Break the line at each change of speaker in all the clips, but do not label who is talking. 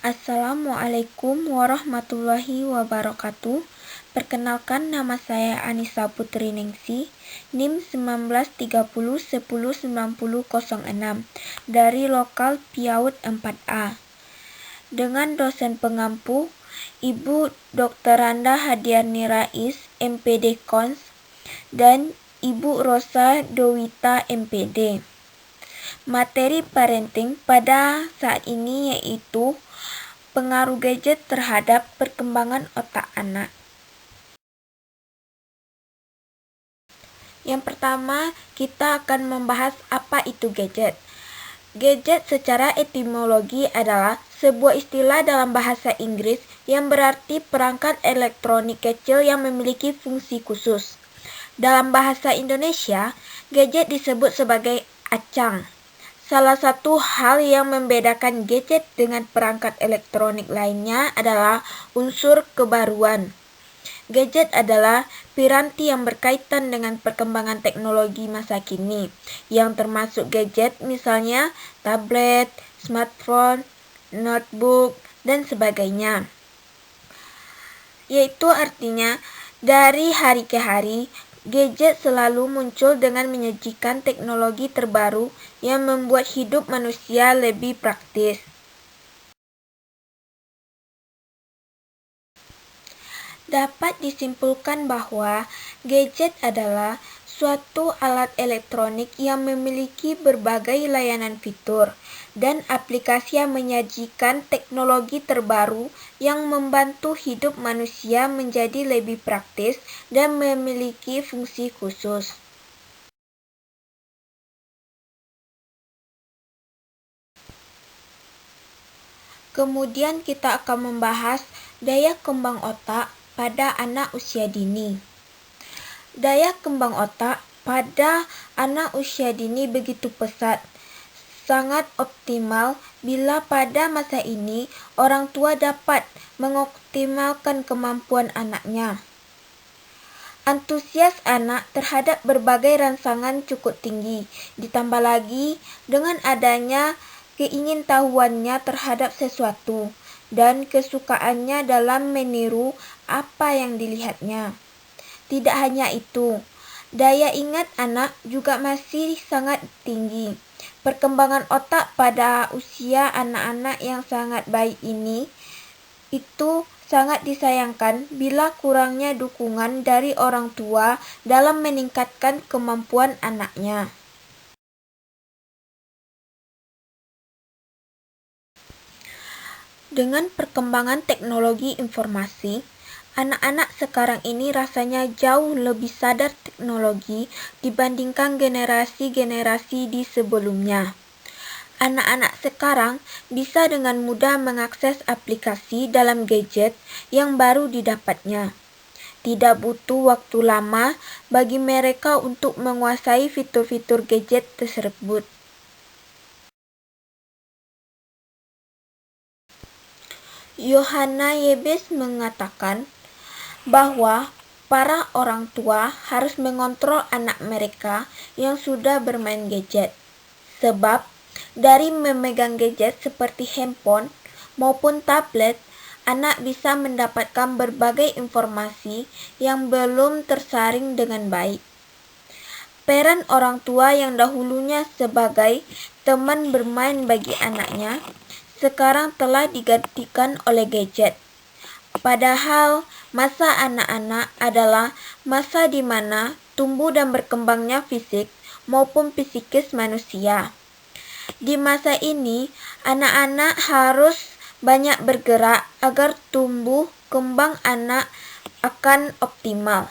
Assalamualaikum warahmatullahi wabarakatuh. Perkenalkan, nama saya Anissa Putri Ningsi, NIM 1930109006 dari lokal Piaut 4A. Dengan dosen pengampu Ibu Dr. Randa Hadiani Rais, MPD Kons, dan Ibu Rosa Dowita, MPD. Materi parenting pada saat ini yaitu pengaruh gadget terhadap perkembangan otak anak. Yang pertama, kita akan membahas apa itu gadget. Gadget secara etimologi adalah sebuah istilah dalam bahasa Inggris yang berarti perangkat elektronik kecil yang memiliki fungsi khusus. Dalam bahasa Indonesia, gadget disebut sebagai acang. Salah satu hal yang membedakan gadget dengan perangkat elektronik lainnya adalah unsur kebaruan. Gadget adalah piranti yang berkaitan dengan perkembangan teknologi masa kini, yang termasuk gadget misalnya tablet, smartphone, notebook, dan sebagainya. Yaitu artinya, dari hari ke hari, gadget selalu muncul dengan menyajikan teknologi terbaru yang membuat hidup manusia lebih praktis. Dapat disimpulkan bahwa gadget adalah suatu alat elektronik yang memiliki berbagai layanan fitur dan aplikasi yang menyajikan teknologi terbaru yang membantu hidup manusia menjadi lebih praktis dan memiliki fungsi khusus. Kemudian kita akan membahas daya kembang otak pada anak usia dini. Daya kembang otak pada anak usia dini begitu pesat, sangat optimal bila pada masa ini orang tua dapat mengoptimalkan kemampuan anaknya. Antusias anak terhadap berbagai rangsangan cukup tinggi, ditambah lagi dengan adanya keingintahuannya terhadap sesuatu dan kesukaannya dalam meniru apa yang dilihatnya. Tidak hanya itu, daya ingat anak juga masih sangat tinggi. Perkembangan otak pada usia anak-anak yang sangat baik ini itu sangat disayangkan bila kurangnya dukungan dari orang tua dalam meningkatkan kemampuan anaknya. Dengan perkembangan teknologi informasi, anak-anak sekarang ini rasanya jauh lebih sadar teknologi dibandingkan generasi-generasi di sebelumnya. Anak-anak sekarang bisa dengan mudah mengakses aplikasi dalam gadget yang baru didapatnya. Tidak butuh waktu lama bagi mereka untuk menguasai fitur-fitur gadget tersebut. Yohana Yebes mengatakan bahwa para orang tua harus mengontrol anak mereka yang sudah bermain gadget. Sebab dari memegang gadget seperti handphone maupun tablet, anak bisa mendapatkan berbagai informasi yang belum tersaring dengan baik. Peran orang tua yang dahulunya sebagai teman bermain bagi anaknya, sekarang telah digantikan oleh gadget. Padahal masa anak-anak adalah masa di mana tumbuh dan berkembangnya fisik maupun psikis manusia. Di masa ini, anak-anak harus banyak bergerak agar tumbuh kembang anak akan optimal.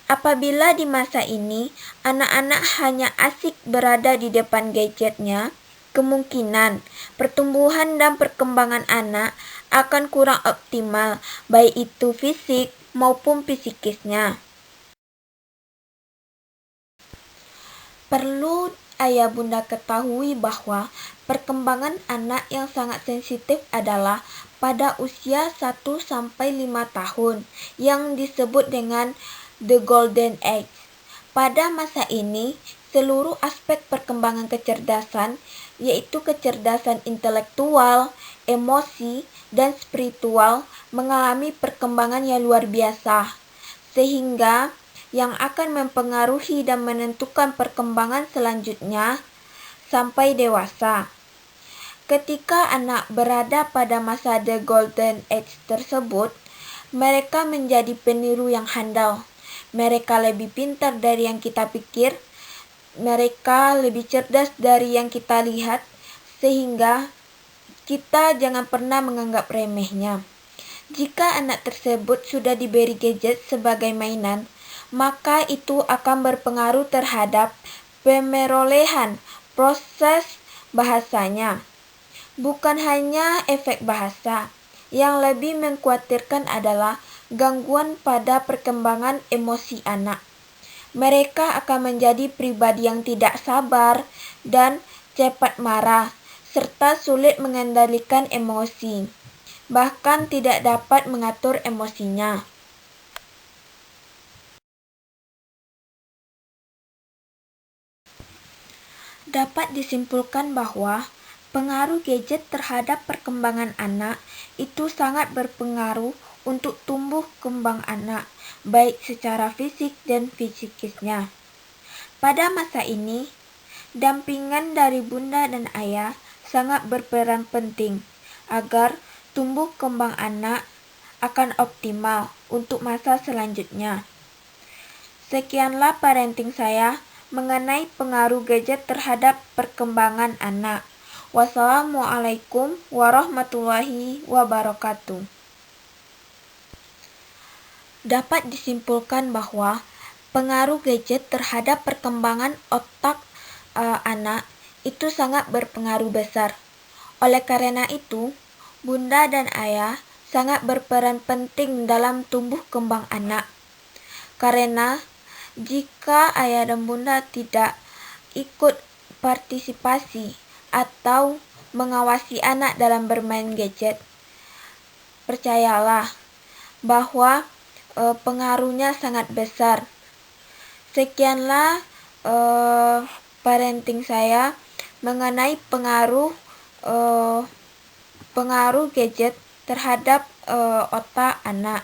Apabila di masa ini, anak-anak hanya asik berada di depan gadgetnya, kemungkinan pertumbuhan dan perkembangan anak akan kurang optimal, baik itu fisik maupun psikisnya. Perlu ayah bunda ketahui bahwa perkembangan anak yang sangat sensitif adalah pada usia 1-5 tahun yang disebut dengan the golden age. Pada masa ini, seluruh aspek perkembangan kecerdasan, yaitu kecerdasan intelektual, emosi, dan spiritual mengalami perkembangan yang luar biasa, sehingga yang akan mempengaruhi dan menentukan perkembangan selanjutnya sampai dewasa. Ketika anak berada pada masa The Golden Age tersebut, mereka menjadi peniru yang handal. Mereka lebih pintar dari yang kita pikir, mereka lebih cerdas dari yang kita lihat, sehingga kita jangan pernah menganggap remehnya. Jika anak tersebut sudah diberi gadget sebagai mainan, maka itu akan berpengaruh terhadap pemerolehan proses bahasanya. Bukan hanya efek bahasa, yang lebih mengkhawatirkan adalah gangguan pada perkembangan emosi anak. Mereka akan menjadi pribadi yang tidak sabar dan cepat marah, serta sulit mengendalikan emosi, bahkan tidak dapat mengatur emosinya. Dapat disimpulkan bahwa pengaruh gadget terhadap perkembangan anak itu sangat berpengaruh untuk tumbuh kembang anak, baik secara fisik dan psikisnya. Pada masa ini, dampingan dari bunda dan ayah sangat berperan penting agar tumbuh kembang anak akan optimal untuk masa selanjutnya. Sekianlah parenting saya mengenai pengaruh gadget terhadap perkembangan anak. Wassalamualaikum warahmatullahi wabarakatuh. Dapat disimpulkan bahwa pengaruh gadget terhadap perkembangan otak anak itu sangat berpengaruh besar. Oleh karena itu, bunda dan ayah sangat berperan penting dalam tumbuh kembang anak. Karena jika ayah dan bunda tidak ikut partisipasi atau mengawasi anak dalam bermain gadget, percayalah bahwa pengaruhnya sangat besar. Sekianlah parenting saya mengenai pengaruh gadget terhadap otak anak.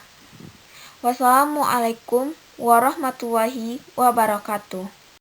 Wassalamualaikum warahmatullahi wabarakatuh.